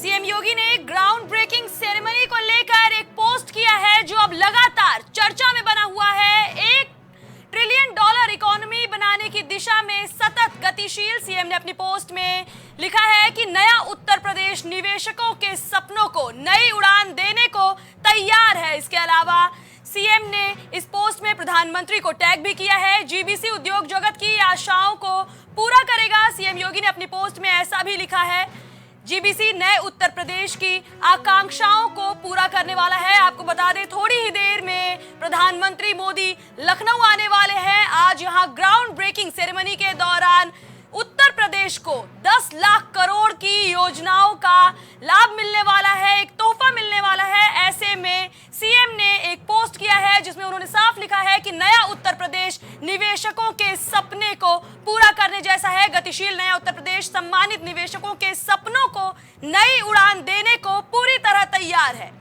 CM योगी ने ground breaking ceremony को लेकर एक पोस्ट किया है जो अब लगातार चर्चा में बना हुआ है। $1 ट्रिलियन इकोनॉमी बनाने की दिशा में सतत गतिशील। सीएम ने अपनी पोस्ट में लिखा है कि नया उत्तर प्रदेश निवेशकों के सपनों को नई उड़ान देने को तैयार है। इसके अलावा सीएम ने इस पोस्ट में प्रधानमंत्री को टैग भी किया है। जीबीसी उद्योग जगत की आशाओं को पूरा करेगा। सीएम योगी ने अपनी पोस्ट में ऐसा भी लिखा है, जीबीसी नए उत्तर प्रदेश की आकांक्षाओं को पूरा करने वाला है। आपको बता दें, थोड़ी ही देर में प्रधानमंत्री मोदी लखनऊ आने वाले हैं। आज यहां ग्राउंड ब्रेकिंग सेरेमनी के दौरान उत्तर प्रदेश को 10 लाख करोड़ की योजनाओं का लाभ मिलने वाला है, एक तोहफा मिलने वाला है। ऐसे में सीएम ने एक पोस्ट किया है जिसमें उन्होंने साफ लिखा है कि नया उत्तर प्रदेश निवेशकों के सपने को पूरा करने जैसा है। गतिशील नया उत्तर प्रदेश सम्मानित निवेशकों के सपनों को नई उड़ान देने को पूरी तरह तैयार है।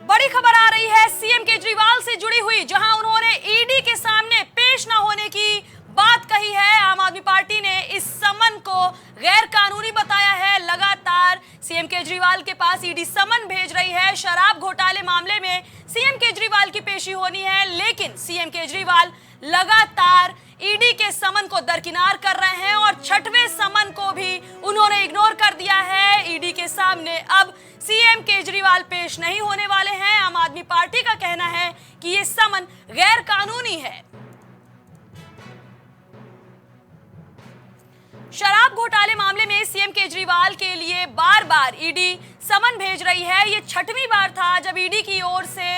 बड़ी खबर आ रही है सीएम केजरीवाल से जुड़ी हुई, जहां उन्होंने ईडी के सामने पेश न होने की बात कही है। आम आदमी पार्टी ने इस समन को गैर कानूनी बताया है। लगातार सीएम केजरीवाल के पास ईडी समन भेज रही है। शराब घोटाले मामले में सीएम केजरीवाल की पेशी होनी है, लेकिन सीएम केजरीवाल लगातार ईडी के समन को दरकिनार कर रहे हैं और 6वें समन को भी उन्होंने इग्नोर कर दिया है। ईडी के सामने अब सीएम केजरीवाल पेश नहीं होने वाले हैं। आम आदमी पार्टी का कहना है कि ये समन गैर कानूनी है। शराब घोटाले मामले में सीएम केजरीवाल के लिए बार बार ईडी समन भेज रही है। ये 6वीं बार था जब ईडी की ओर से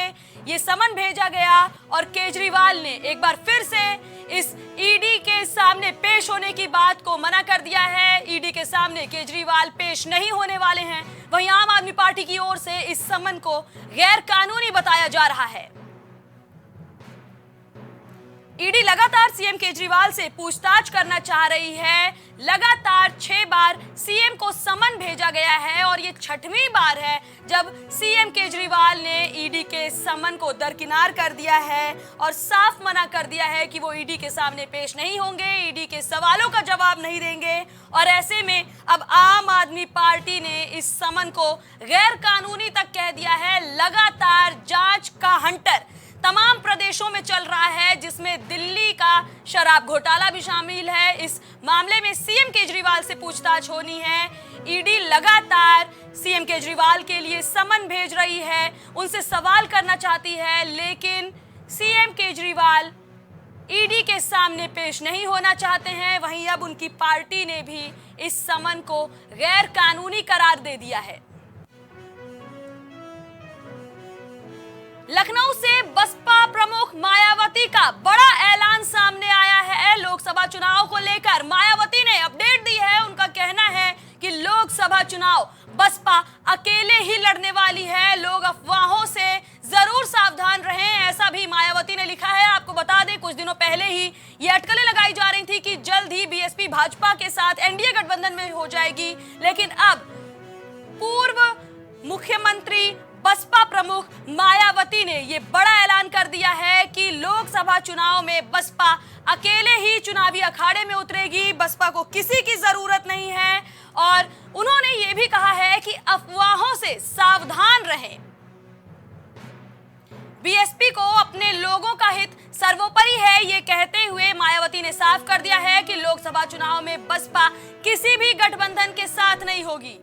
ये समन भेजा गया और केजरीवाल ने एक बार फिर से इस ईडी के सामने पेश होने की बात को मना कर दिया है। ईडी के सामने केजरीवाल पेश नहीं होने वाले हैं। वहीं आम आदमी पार्टी की ओर से इस समन को गैर कानूनी बताया जा रहा है। ईडी लगातार सीएम केजरीवाल से पूछताछ करना चाह रही है। लगातार 6 बार सीएम को समन भेजा गया है और ये 6वीं बार है जब सीएम केजरीवाल ने ईडी के समन को दरकिनार कर दिया है और साफ मना कर दिया है कि वो ईडी के सामने पेश नहीं होंगे, ईडी के सवालों का जवाब नहीं देंगे। और ऐसे में अब आम आदमी पार्टी ने इस समन को गैर कानूनी तक कह दिया है। लगातार जांच का हंटर तमाम प्रदेशों में चल रहा है, जिसमें दिल्ली का शराब घोटाला भी शामिल है। इस मामले में सीएम केजरीवाल से पूछताछ होनी है। ईडी लगातार सीएम केजरीवाल के लिए समन भेज रही है, उनसे सवाल करना चाहती है, लेकिन सीएम केजरीवाल ईडी के सामने पेश नहीं होना चाहते हैं। वहीं अब उनकी पार्टी ने भी इस समन को गैर कानूनी करार दे दिया है। लखनऊ से बसपा प्रमुख मायावती का बड़ा ऐलान सामने आया है। लोकसभा चुनाव को लेकर मायावती ने अपडेट दी है। उनका कहना है कि लोकसभा चुनाव बसपा अकेले ही लड़ने वाली है, लोग अफवाहों से जरूर सावधान रहें, ऐसा भी मायावती ने लिखा है। आपको बता दें, कुछ दिनों पहले ही ये अटकलें लगाई जा रही थी कि जल्द ही बीएसपी भाजपा के साथ एनडीए गठबंधन में हो जाएगी, लेकिन अब पूर्व मुख्यमंत्री बसपा प्रमुख मायावती ने ये बड़ा ऐलान कर दिया है कि लोकसभा चुनाव में बसपा अकेले ही चुनावी अखाड़े में उतरेगी, बसपा को किसी की जरूरत नहीं है। और उन्होंने ये भी कहा है कि अफवाहों से सावधान रहें। बीएसपी को अपने लोगों का हित सर्वोपरि है, ये कहते हुए मायावती ने साफ कर दिया है कि लोकसभा चुनाव में बसपा किसी भी गठबंधन के साथ नहीं होगी।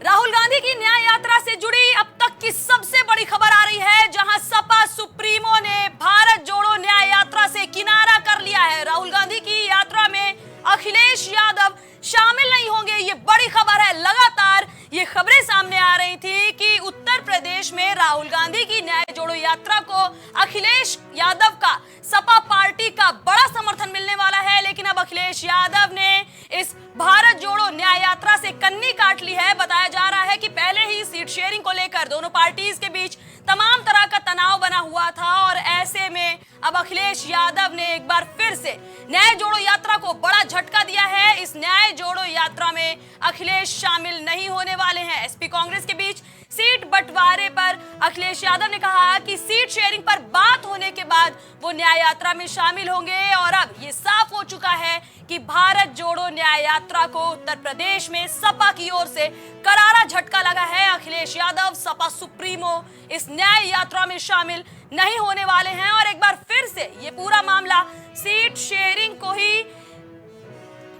राहुल गांधी की न्याय यात्रा से जुड़ी अब तक की सबसे बड़ी खबर आ रही है, जहां सपा सुप्रीमो ने भारत जोड़ो न्याय यात्रा से किनारा कर लिया है। राहुल गांधी की यात्रा में अखिलेश यादव शामिल नहीं होंगे, ये बड़ी खबर है। लगातार ये खबरें सामने आ रही थी कि उत्तर प्रदेश में राहुल गांधी की न्याय जोड़ो यात्रा को अखिलेश यादव का सपा पार्टी का बड़ा समर्थन मिलने वाला है, लेकिन अब अखिलेश यादव ने इस भारत जोड़ो न्याय यात्रा से कन्नी काट ली है। बताया जा रहा है कि पहले ही सीट शेयरिंग को लेकर दोनों पार्टीज के बीच तमाम तरह का तनाव बना हुआ था और ऐसे में अब अखिलेश यादव ने एक बार फिर से न्याय जोड़ो यात्रा को बड़ा झटका दिया है। इस न्याय जोड़ो यात्रा में अखिलेश शामिल नहीं होने वाले हैं। एसपी कांग्रेस के बीच सीट बंटवारे पर अखिलेश यादव ने कहा कि सीट शेयरिंग पर बात होने के बाद वो न्याय यात्रा में शामिल होंगे। और अब ये साफ हो चुका है कि भारत जोड़ो न्याय यात्रा को उत्तर प्रदेश में सपा की ओर से करारा झटका लगा है। अखिलेश यादव सपा सुप्रीमो इस न्याय यात्रा में शामिल नहीं होने वाले हैं और एक बार फिर से ये पूरा मामला सीट शेयरिंग को ही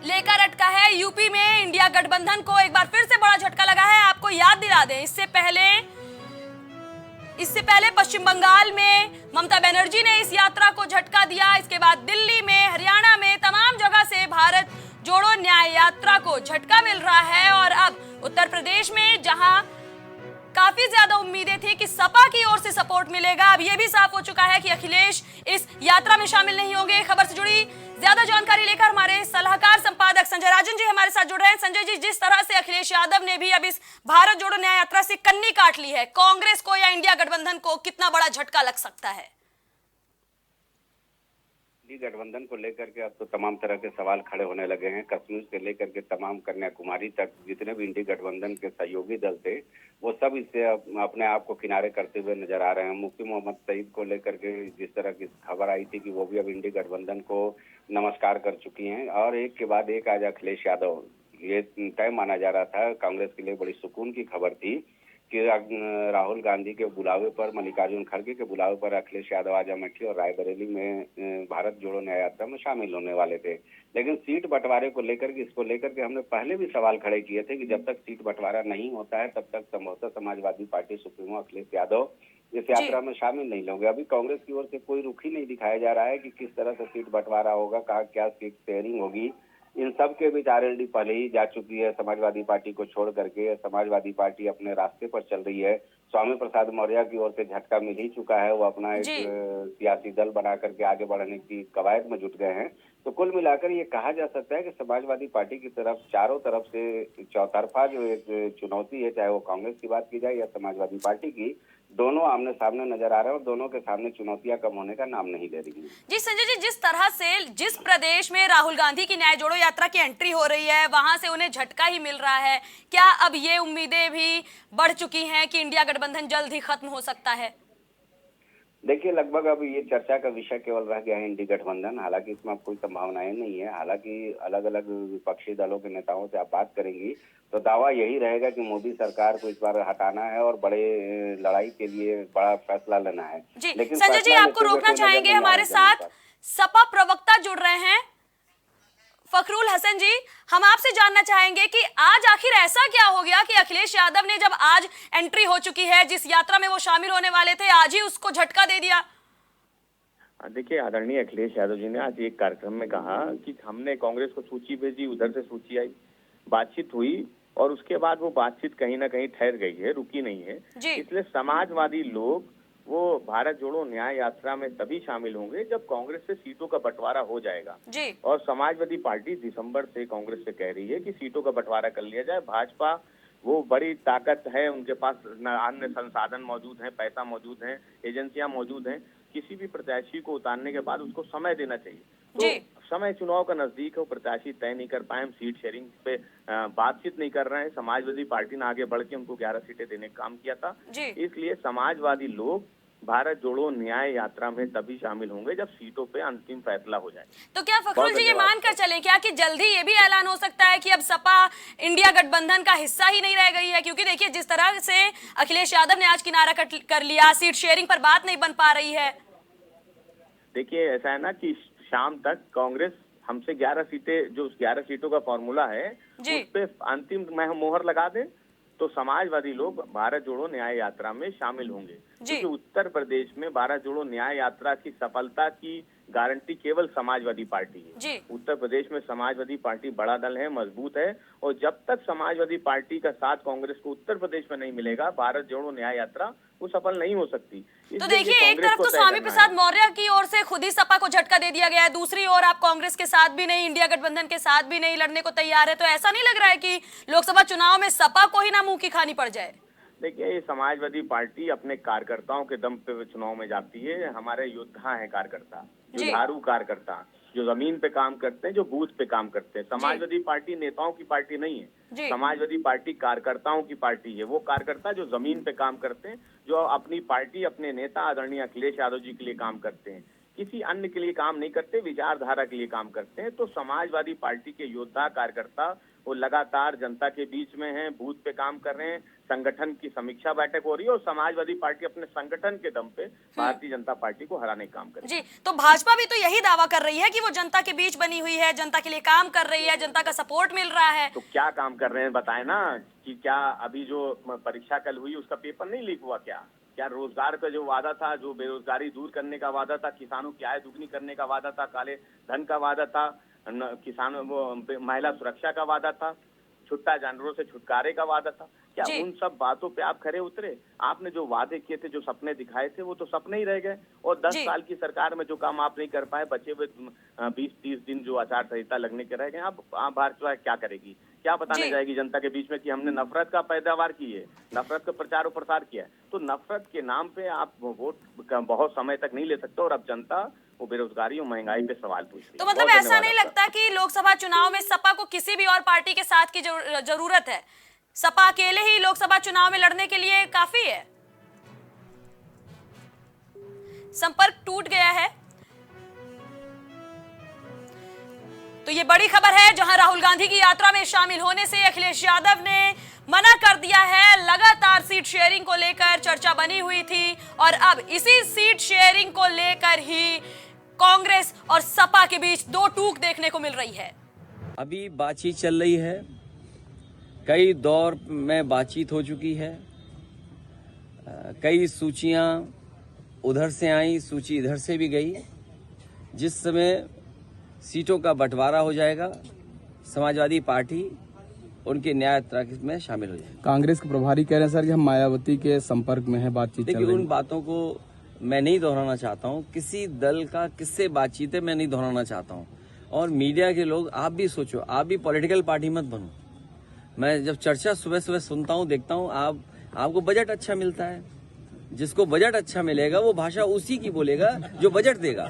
लेकर अटका है। यूपी में इंडिया गठबंधन को एक बार फिर से बड़ा झटका लगा है। आपको याद दिला दें, इससे पहले पश्चिम बंगाल में ममता बनर्जी ने इस यात्रा को झटका दिया। इसके बाद दिल्ली में, हरियाणा में तमाम जगह से भारत जोड़ो न्याय यात्रा को झटका मिल रहा है। और अब उत्तर प्रदेश में जहां काफी ज्यादा उम्मीदें थी कि सपा की ओर से सपोर्ट मिलेगा, अब यह भी साफ हो चुका है कि अखिलेश इस यात्रा में शामिल नहीं होंगे। खबर से जुड़ी ज्यादा जानकारी लेकर हमारे सलाहकार संपादक संजय राजन जी हमारे साथ जुड़ रहे हैं। संजय जी, जिस तरह से अखिलेश यादव ने भी अब इस भारत जोड़ो न्याय यात्रा से कन्नी काट ली है, कांग्रेस को या इंडिया गठबंधन को कितना बड़ा झटका लग सकता है? गठबंधन को लेकर के अब तो तमाम तरह के सवाल खड़े होने लगे हैं। कश्मीर से लेकर के तमाम कन्याकुमारी तक जितने भी इंडी गठबंधन के सहयोगी दल थे वो सब इससे अपने आप को किनारे करते हुए नजर आ रहे हैं। मुफ्ती मोहम्मद सईद को लेकर के जिस तरह की खबर आई थी कि वो भी अब इंडी गठबंधन को नमस्कार कर चुकी हैं और एक के बाद एक आज अखिलेश यादव, ये तय माना जा रहा था, कांग्रेस के लिए बड़ी सुकून की खबर थी कि राहुल गांधी के बुलावे पर, मल्लिकार्जुन खड़गे के बुलावे पर अखिलेश यादव आज अमेठी और रायबरेली में भारत जोड़ो न्याय यात्रा में शामिल होने वाले थे। लेकिन सीट बंटवारे को लेकर के, इसको लेकर के हमने पहले भी सवाल खड़े किए थे कि जब तक सीट बंटवारा नहीं होता है तब तक संभवतः समाजवादी पार्टी सुप्रीमो अखिलेश यादव इस यात्रा में शामिल नहीं होंगे। अभी कांग्रेस की ओर से कोई रुख ही नहीं दिखाया जा रहा है कि किस तरह से सीट बंटवारा होगा, कहाँ क्या सीट शेयरिंग होगी। इन सब के बीच आरएलडी पहले ही जा चुकी है समाजवादी पार्टी को छोड़ करके। समाजवादी पार्टी अपने रास्ते पर चल रही है। स्वामी प्रसाद मौर्य की ओर से झटका मिल ही चुका है, वो अपना एक सियासी दल बना करके आगे बढ़ने की कवायद में जुट गए हैं। तो कुल मिलाकर ये कहा जा सकता है कि समाजवादी पार्टी की तरफ चारों तरफ से चौतरफा जो एक चुनौती है, चाहे वो कांग्रेस की बात की जाए या समाजवादी पार्टी की, दोनों आमने सामने नजर आ रहे हैं और दोनों के सामने चुनौतियां कम होने का नाम नहीं ले रही है। जी संजय जी, जिस तरह से जिस प्रदेश में राहुल गांधी की न्याय जोड़ो यात्रा की एंट्री हो रही है वहां से उन्हें झटका ही मिल रहा है, क्या अब ये उम्मीदें भी बढ़ चुकी हैं कि इंडिया गठबंधन जल्द ही खत्म हो सकता है? देखिए, लगभग अब ये चर्चा का विषय केवल रह गया है इंडी गठबंधन। हालांकि इसमें अब कोई संभावनाएं नहीं है। हालांकि अलग अलग विपक्षी दलों के नेताओं से आप बात करेंगी तो दावा यही रहेगा कि मोदी सरकार को इस बार हटाना है और बड़े लड़ाई के लिए बड़ा फैसला लेना है। लेकिन संजय जी, आपको रोकना चाहेंगे, हमारे साथ सपा प्रवक्ता जुड़ रहे हैं फखरुल हसन जी। हम आपसे जानना चाहेंगे कि आज आखिर ऐसा क्या हो गया कि अखिलेश यादव ने जब आज एंट्री हो चुकी है, जिस यात्रा में वो शामिल होने वाले थे, आज ही उसको झटका दे दिया? देखिए, आदरणीय अखिलेश यादव जी ने आज एक कार्यक्रम में कहा कि हमने कांग्रेस को सूची भेजी, उधर से सूची आई, बातचीत हुई और उसके बाद वो बातचीत कहीं ना कहीं ठहर गई है, रुकी नहीं है। इसलिए समाजवादी लोग वो भारत जोड़ो न्याय यात्रा में तभी शामिल होंगे जब कांग्रेस से सीटों का बंटवारा हो जाएगा। और समाजवादी पार्टी दिसंबर से कांग्रेस से कह रही है कि सीटों का बंटवारा कर लिया जाए। भाजपा वो बड़ी ताकत है, उनके पास अन्य संसाधन मौजूद हैं, पैसा मौजूद है, एजेंसियां मौजूद हैं। किसी भी प्रत्याशी को उतारने के बाद उसको समय देना चाहिए। तो समय चुनाव का नजदीक है, वो प्रत्याशी तय नहीं कर पाए, हम सीट शेयरिंग पे बातचीत नहीं कर रहे हैं। समाजवादी पार्टी ने आगे बढ़ के उनको 11 सीटें देने का काम किया था। इसलिए समाजवादी लोग भारत जोड़ो न्याय यात्रा में तभी शामिल होंगे जब सीटों पे अंतिम फैसला हो जाए। तो क्या फखरुल जी ये मानकर चलें क्या कि जल्दी ये भी ऐलान हो सकता है कि अब सपा इंडिया गठबंधन का हिस्सा ही नहीं रह गई है? क्योंकि देखिए, जिस तरह से अखिलेश यादव ने आज किनारा कर लिया, सीट शेयरिंग पर बात नहीं बन पा रही है। देखिए, ऐसा है ना कि शाम तक कांग्रेस हमसे 11 सीटें, जो 11 सीटों का फॉर्मूला है, उस पे अंतिम मोहर लगा दे तो समाजवादी लोग भारत जोड़ो न्याय यात्रा में शामिल होंगे। क्योंकि उत्तर प्रदेश में भारत जोड़ो न्याय यात्रा की सफलता की गारंटी केवल समाजवादी पार्टी है। उत्तर प्रदेश में समाजवादी पार्टी बड़ा दल है, मजबूत है, और जब तक समाजवादी पार्टी का साथ कांग्रेस को उत्तर प्रदेश में नहीं मिलेगा, भारत जोड़ो न्याय यात्रा वो सफल नहीं हो सकती। तो देखिए, एक तरफ तो स्वामी प्रसाद मौर्य की ओर से खुद ही सपा को झटका दे दिया गया है, दूसरी ओर आप कांग्रेस के साथ भी नहीं, इंडिया गठबंधन के साथ भी नहीं लड़ने को तैयार है। तो ऐसा नहीं लग रहा है कि लोकसभा चुनाव में सपा को ही ना मुंह की खानी पड़ जाए? देखिए, ये समाजवादी पार्टी अपने कार्यकर्ताओं के दम पे चुनाव में जाती है। हमारे योद्धा है कार्यकर्ता, जुझारू कार्यकर्ता, जो जमीन पे काम करते हैं, जो बूथ पे काम करते हैं। समाजवादी पार्टी नेताओं की पार्टी नहीं है, समाजवादी पार्टी कार्यकर्ताओं की पार्टी है। वो कार्यकर्ता जो जमीन पे काम करते हैं, जो अपनी पार्टी, अपने नेता आदरणीय अखिलेश यादव जी के लिए काम करते हैं। किसी अन्य के लिए काम नहीं करते, विचारधारा के लिए काम करते हैं। तो समाजवादी पार्टी के योद्धा कार्यकर्ता वो लगातार जनता के बीच में हैं, बूथ पे काम कर रहे हैं, संगठन की समीक्षा बैठक हो रही है और समाजवादी पार्टी अपने संगठन के दम पे भारतीय जनता पार्टी को हराने का काम कर रही है। जी, तो भाजपा भी तो यही दावा कर रही है कि वो जनता के बीच बनी हुई है, जनता के लिए काम कर रही है, जनता का सपोर्ट मिल रहा है। तो क्या काम कर रहे हैं बताए ना, कि क्या अभी जो परीक्षा कल हुई उसका पेपर नहीं लीक हुआ? क्या रोजगार का जो वादा था, जो बेरोजगारी दूर करने का वादा था, किसानों की आय दुगनी करने का वादा था, काले धन का वादा था, किसानों वो महिला सुरक्षा का वादा था, छुट्टा जानवरों से छुटकारे का वादा था, क्या उन सब बातों पे आप खरे उतरे? आपने जो वादे किए थे, जो सपने दिखाए थे, वो तो सपने ही रह गए। और 10 साल की सरकार में जो काम आप नहीं कर पाए, बचे हुए 20-30 दिन जो आचार संहिता लगने के रह गए, आप भाजपा क्या करेगी? क्या बताने जाएगी जनता के बीच में कि हमने नफरत का पैदावार की है, नफरत का प्रचार और प्रसार किया है? तो नफरत के नाम पे आप वोट बहुत समय तक नहीं ले सकते। और अब जनता वो बेरोजगारी और महंगाई पे सवाल पूछ रही है। तो मतलब ऐसा नहीं लगता कि लोकसभा चुनाव में सपा को किसी भी और पार्टी के साथ की जरूरत है? सपा अकेले ही लोकसभा चुनाव में लड़ने के लिए काफी है? संपर्क टूट गया है। तो ये बड़ी खबर है, जहां राहुल गांधी की यात्रा में शामिल होने से अखिलेश यादव ने मना कर दिया है। लगातार सीट शेयरिंग को लेकर चर्चा बनी हुई थी और अब इसी सीट शेयरिंग को लेकर ही कांग्रेस और सपा के बीच दो टूक देखने को मिल रही है। अभी बातचीत चल रही है, कई दौर में बातचीत हो चुकी है, कई सूचियां उधर से आई, सूची इधर से भी गई। जिस समय सीटों का बंटवारा हो जाएगा, समाजवादी पार्टी उनके न्याय यात्रा में शामिल हो जाएगी। कांग्रेस के प्रभारी कह रहे हैं सर कि हम मायावती के संपर्क में है, बातचीत चल रही है। देखिए, उन बातों को मैं नहीं दोहराना चाहता हूँ। किसी दल का किससे बातचीत है मैं नहीं दोहराना चाहता हूँ। और मीडिया के लोग, आप भी सोचो, आप भी पॉलिटिकल पार्टी मत बनो। मैं जब चर्चा सुबह सुबह सुनता हूँ, देखता हूँ, आपको बजट अच्छा मिलता है। जिसको बजट अच्छा मिलेगा वो भाषा उसी की बोलेगा जो बजट देगा।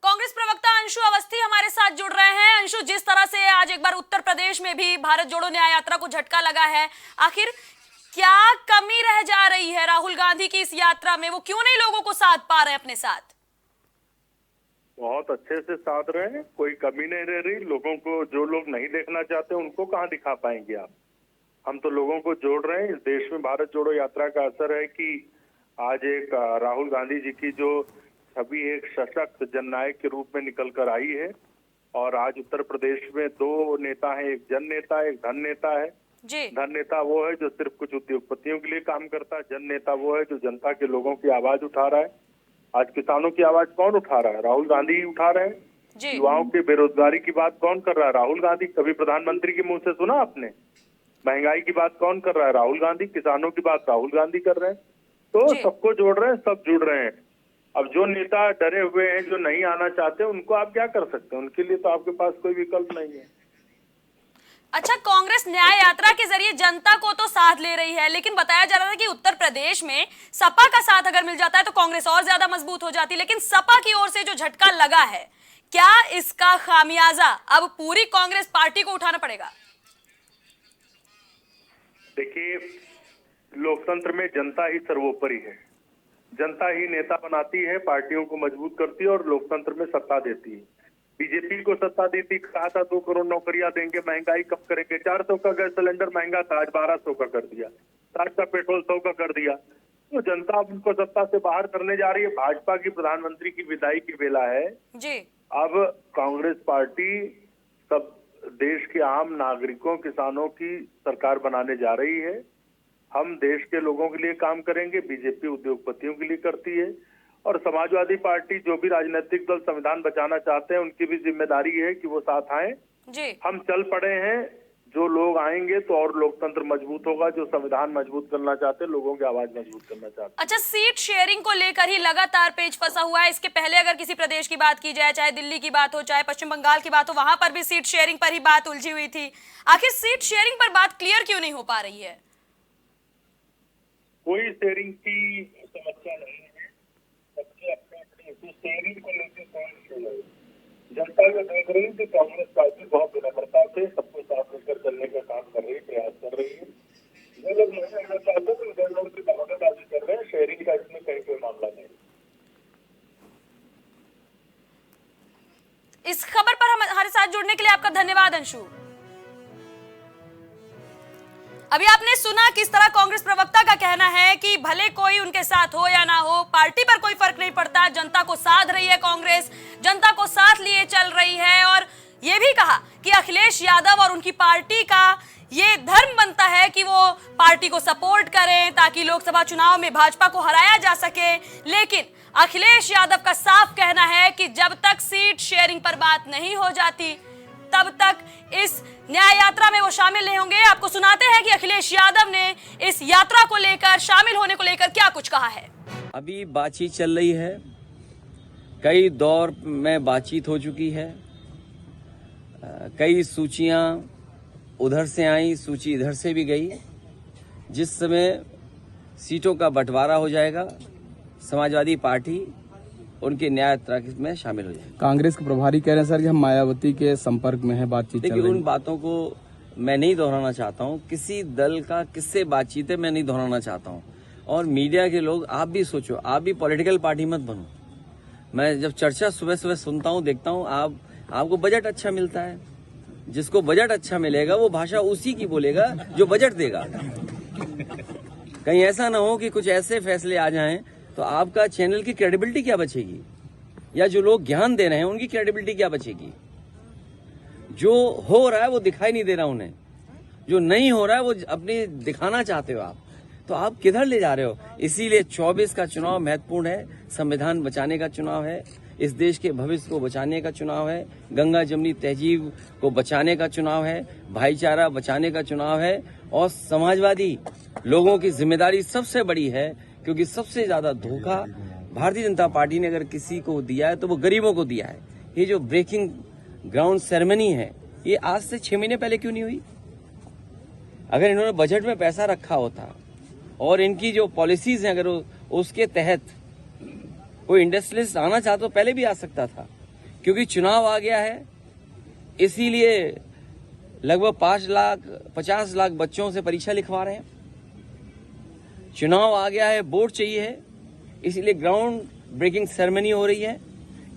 कांग्रेस प्रवक्ता अंशु अवस्थी हमारे साथ जुड़ रहे हैं। अंशु, जिस तरह से आज एक बार उत्तर प्रदेश में भी भारत जोड़ो न्याय यात्रा को झटका लगा है, आखिर क्या कमी रह जा रही है राहुल गांधी की इस यात्रा में? वो क्यों नहीं लोगों को साथ पा रहे अपने साथ? बहुत अच्छे से साथ रहे हैं, कोई कमी नहीं रह रही। लोगों को, जो लोग नहीं देखना चाहते उनको कहाँ दिखा पाएंगे आप? हम तो लोगों को जोड़ रहे हैं। इस देश में भारत जोड़ो यात्रा का असर है कि आज एक राहुल गांधी जी की जो छवि एक सशक्त जननायक के रूप में निकल कर आई है। और आज उत्तर प्रदेश में दो नेता हैं, एक जन नेता, एक धन नेता है। धन नेता वो है जो सिर्फ कुछ उद्योगपतियों के लिए काम करता है, जन नेता वो है जो जनता के लोगों की आवाज उठा रहा है। आज किसानों की आवाज कौन उठा रहा है? राहुल गांधी ही उठा रहे हैं। युवाओं की बेरोजगारी की बात कौन कर रहा है? राहुल गांधी। कभी प्रधानमंत्री के मुंह से सुना आपने? महंगाई की बात कौन कर रहा है? राहुल गांधी। किसानों की बात राहुल गांधी कर रहे हैं। तो सबको जोड़ रहे हैं, सब जुड़ रहे हैं। अब जो नेता डरे हुए हैं, जो नहीं आना चाहते, उनको आप क्या कर सकते हैं? उनके लिए तो आपके पास कोई विकल्प नहीं है। अच्छा, कांग्रेस न्याय यात्रा के जरिए जनता को तो साथ ले रही है, लेकिन बताया जा रहा था कि उत्तर प्रदेश में सपा का साथ अगर मिल जाता है तो कांग्रेस और ज्यादा मजबूत हो जाती। लेकिन सपा की ओर से जो झटका लगा है, क्या इसका खामियाजा अब पूरी कांग्रेस पार्टी को उठाना पड़ेगा? देखिए, लोकतंत्र में जनता ही सर्वोपरि है। जनता ही नेता बनाती है, पार्टियों को मजबूत करती है और लोकतंत्र में सत्ता देती है। बीजेपी को सत्ता दी थी, कहा था 2 करोड़ नौकरियां देंगे, महंगाई कम करेंगे। 400 का गैस सिलेंडर महंगा था, आज 1200 का कर दिया। 60 का पेट्रोल 100 का कर दिया। तो जनता उनको सत्ता से बाहर करने जा रही है। भाजपा की प्रधानमंत्री की विदाई की बेला है जी। अब कांग्रेस पार्टी सब देश के आम नागरिकों, किसानों की सरकार बनाने जा रही है। हम देश के लोगों के लिए काम करेंगे, बीजेपी उद्योगपतियों के लिए करती है। और समाजवादी पार्टी, जो भी राजनीतिक दल संविधान बचाना चाहते हैं, उनकी भी जिम्मेदारी है कि वो साथ आए जी। हम चल पड़े हैं। जो लोग आएंगे तो और लोकतंत्र मजबूत होगा। जो संविधान मजबूत करना चाहते हैं, लोगों की आवाज मजबूत करना चाहते हैं। अच्छा, सीट शेयरिंग को लेकर ही लगातार पेच फंसा हुआ है। इसके पहले अगर किसी प्रदेश की बात की जाए, चाहे दिल्ली की बात हो, चाहे पश्चिम बंगाल की बात हो, वहां पर भी सीट शेयरिंग पर ही बात उलझी हुई थी। आखिर सीट शेयरिंग पर बात क्लियर क्यों नहीं हो पा रही है? कोई शेयरिंग की समस्या नहीं है। सबके अपने अपने शेयरिंग को लेकर जनता को देख रही है कि कांग्रेस पार्टी बहुत विनम्रता से सबको साथ लेकर चलने का काम कर रही है, प्रयास कर रही है। जो लोग नहीं आना चाहते तो लोग की बहानेबाजी कर रहे हैं, शेयरिंग जुड़ने के लिए आपका धन्यवाद अंशु। अभी आपने सुना किस तरह कांग्रेस प्रवक्ता का कहना है कि भले कोई उनके साथ हो या ना हो, पार्टी पर कोई फर्क नहीं पड़ता, जनता को साध रही है कांग्रेस, जनता को साथ लिए चल रही है। और ये भी कहा कि अखिलेश यादव और उनकी पार्टी का ये धर्म बनता है कि वो पार्टी को सपोर्ट करें ताकि लोकसभा चुनाव में भाजपा को हराया जा सके। लेकिन अखिलेश यादव का साफ कहना है कि जब तक सीट शेयरिंग पर बात नहीं हो जाती तब तक इस न्याय यात्रा में वो शामिल नहीं होंगे। आपको सुनाते हैं कि अखिलेश यादव ने इस यात्रा को लेकर, शामिल होने को लेकर क्या कुछ कहा है। अभी बातचीत चल रही है, कई दौर में बातचीत हो चुकी है, कई सूचियां उधर से आई, सूची इधर से भी गई। जिस समय सीटों का बंटवारा हो जाएगा, समाजवादी पार्टी उनके न्याय यात्रा में शामिल हो जाएगी। कांग्रेस के प्रभारी कह रहे हैं सर कि हम मायावती के संपर्क में है, बातचीत चल देखिए, रही है। उन बातों को मैं नहीं दोहराना चाहता हूँ। किसी दल का किससे बातचीत है मैं नहीं दोहराना चाहता हूँ। और मीडिया के लोग, आप भी सोचो, आप भी पॉलिटिकल पार्टी मत बनो। मैं जब चर्चा सुबह सुबह सुनता हूँ, देखता हूँ, आपको बजट अच्छा मिलता है। जिसको बजट अच्छा मिलेगा वो भाषा उसी की बोलेगा जो बजट देगा। कहीं ऐसा ना हो कि कुछ ऐसे फैसले आ जाएं तो आपका चैनल की क्रेडिबिलिटी क्या बचेगी, या जो लोग ज्ञान दे रहे हैं उनकी क्रेडिबिलिटी क्या बचेगी। जो हो रहा है वो दिखाई नहीं दे रहा उन्हें, जो नहीं हो रहा है वो अपने दिखाना चाहते हो आप, तो आप किधर ले जा रहे हो। इसीलिए 24 का चुनाव महत्वपूर्ण है। संविधान बचाने का चुनाव है, इस देश के भविष्य को बचाने का चुनाव है, गंगा जमनी तहजीब को बचाने का चुनाव है, भाईचारा बचाने का चुनाव है। और समाजवादी लोगों की जिम्मेदारी सबसे बड़ी है, क्योंकि सबसे ज्यादा धोखा भारतीय जनता पार्टी ने अगर किसी को दिया है तो वो गरीबों को दिया है। ये जो ब्रेकिंग ग्राउंड सेरेमनी है, ये आज से 6 महीने पहले क्यों नहीं हुई। अगर इन्होंने बजट में पैसा रखा होता और इनकी जो पॉलिसीज हैं, अगर उसके तहत कोई इंडस्ट्रियलिस्ट आना चाहता तो पहले भी आ सकता था। क्योंकि चुनाव आ गया है, इसीलिए लगभग 50 लाख बच्चों से परीक्षा लिखवा रहे हैं। चुनाव आ गया है, वोट चाहिए है, इसीलिए ग्राउंड ब्रेकिंग सेरेमनी हो रही है।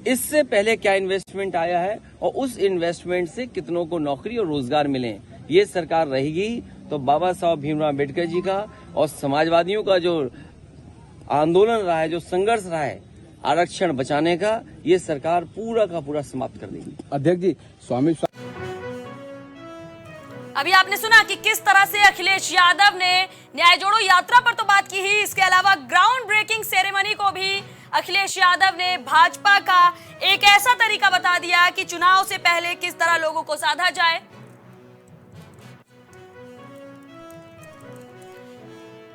इससे पहले क्या इन्वेस्टमेंट आया है और उस इन्वेस्टमेंट से कितनों को नौकरी और रोजगार मिले, ये सरकार रहेगी तो बाबा साहब भीमराव अम्बेडकर जी का और समाजवादियों का जो आंदोलन रहा है, जो संघर्ष रहा है आरक्षण बचाने का, ये सरकार पूरा का पूरा समाप्त कर देगी। अध्यक्ष जी, स्वामी अभी आपने सुना कि किस तरह से अखिलेश यादव ने न्याय जोड़ो यात्रा पर तो बात की ही, इसके अलावा ग्राउंड ब्रेकिंग सेरेमनी को भी अखिलेश यादव ने भाजपा का एक ऐसा तरीका बता दिया कि चुनाव से पहले किस तरह लोगों को साधा जाए।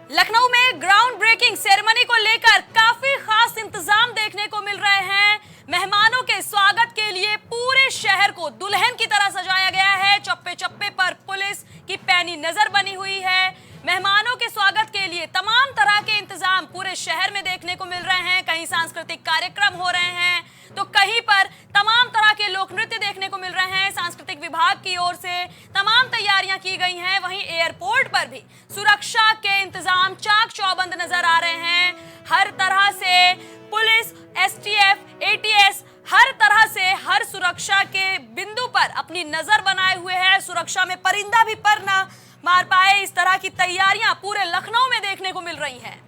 लखनऊ में ग्राउंड ब्रेकिंग सेरेमनी को लेकर काफी खास इंतजाम देखने को मिल रहे हैं। मेहमानों के स्वागत के लिए पूरे शहर को दुल्हन की तरह सजाया गया है। चप्पे चप्पे पर पुलिस की पैनी नजर बनी हुई है। मेहमानों के स्वागत के लिए तमाम तरह के इंतजाम पूरे शहर में देखने को मिल रहे हैं। कहीं सांस्कृतिक कार्यक्रम हो रहे हैं तो कहीं पर तमाम तरह के लोक नृत्य देखने को मिल रहे हैं। सांस्कृतिक विभाग की ओर से तमाम तैयारियां की गई हैं। वहीं एयरपोर्ट पर भी सुरक्षा के इंतजाम चाक चौबंद नजर आ रहे हैं। हर तरह से पुलिस, एसटीएफ, एटीएस हर तरह से हर सुरक्षा के बिंदु पर अपनी नजर बनाए हुए है। सुरक्षा में परिंदा भी पर ना मार पाए, इस तरह की तैयारियां पूरे लखनऊ में देखने को मिल रही हैं।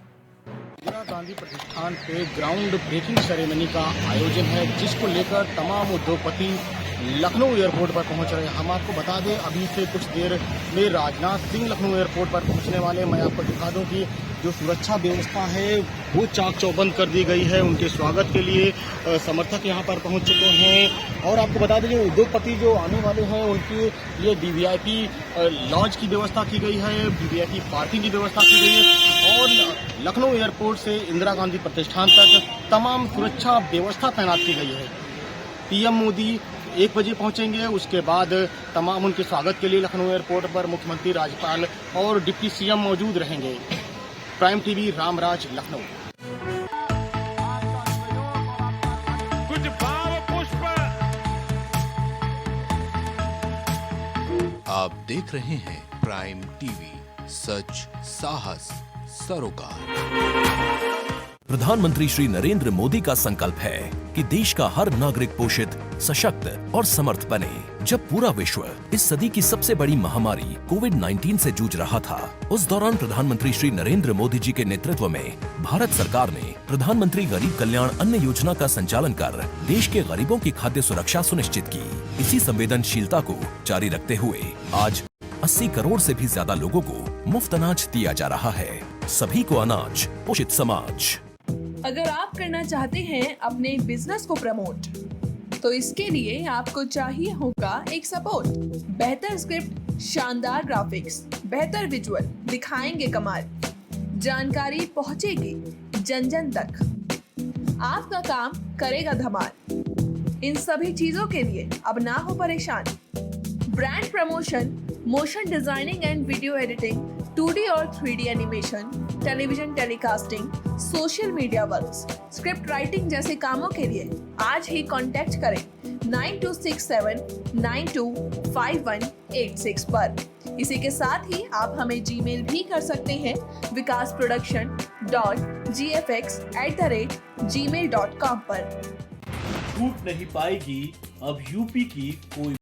इंदिरा गांधी प्रतिष्ठान पे ग्राउंड ब्रेकिंग सेरेमनी का आयोजन है, जिसको लेकर तमाम उद्योगपति लखनऊ एयरपोर्ट पर पहुंच रहे हैं। हम आपको बता दें, अभी से कुछ देर में राजनाथ सिंह लखनऊ एयरपोर्ट पर पहुंचने वाले। मैं आपको दिखा दूं कि जो सुरक्षा व्यवस्था है वो चाक चौबंद कर दी गई है। उनके स्वागत के लिए समर्थक यहां पर पहुंच चुके हैं। और आपको बता दें, जो उद्योगपति जो आने वाले हैं उनकी ये वीवीआईपी लॉन्च की व्यवस्था की गई है, वीवीआईपी पार्किंग की व्यवस्था की गई है। और लखनऊ एयरपोर्ट से इंदिरा गांधी प्रतिष्ठान तक तमाम सुरक्षा व्यवस्था तैनात की गई है। पीएम मोदी 1 बजे पहुंचेंगे। उसके बाद तमाम उनके स्वागत के लिए लखनऊ एयरपोर्ट पर मुख्यमंत्री, राज्यपाल और डिप्टी सीएम मौजूद रहेंगे। Prime TV, Ramraj, Lucknow. कुछ भाव पुष्प। आप देख रहे हैं प्राइम टीवी, सच साहस सरोकार। प्रधानमंत्री श्री नरेंद्र मोदी का संकल्प है कि देश का हर नागरिक पोषित, सशक्त और समर्थ बने। जब पूरा विश्व इस सदी की सबसे बड़ी महामारी कोविड-19 से जूझ रहा था, उस दौरान प्रधानमंत्री श्री नरेंद्र मोदी जी के नेतृत्व में भारत सरकार ने प्रधानमंत्री गरीब कल्याण अन्न योजना का संचालन कर देश के गरीबों की खाद्य सुरक्षा सुनिश्चित की। इसी संवेदनशीलता को जारी रखते हुए आज 80 करोड़ से भी ज्यादा लोगों को मुफ्त अनाज दिया जा रहा है। सभी को अनाज, पोषित समाज। अगर आप करना चाहते हैं अपने बिजनेस को प्रमोट, तो इसके लिए आपको चाहिए होगा एक सपोर्ट। बेहतर स्क्रिप्ट, शानदार ग्राफिक्स, बेहतर विजुअल, दिखाएंगे कमाल, जानकारी पहुंचेगी जन जन तक, आपका काम करेगा धमाल। इन सभी चीजों के लिए अब ना हो परेशान। Brand promotion, motion designing and video editing, 2D और 3D animation, television telecasting, social media works, script writing जैसे कामों के लिए आज ही कांटेक्ट करें 9267925186 पर। इसी के साथ ही आप हमें जीमेल भी कर सकते हैं vikasproduction.gfx@gmail.com पर। छूट नहीं पाएगी अब यूपी की कोई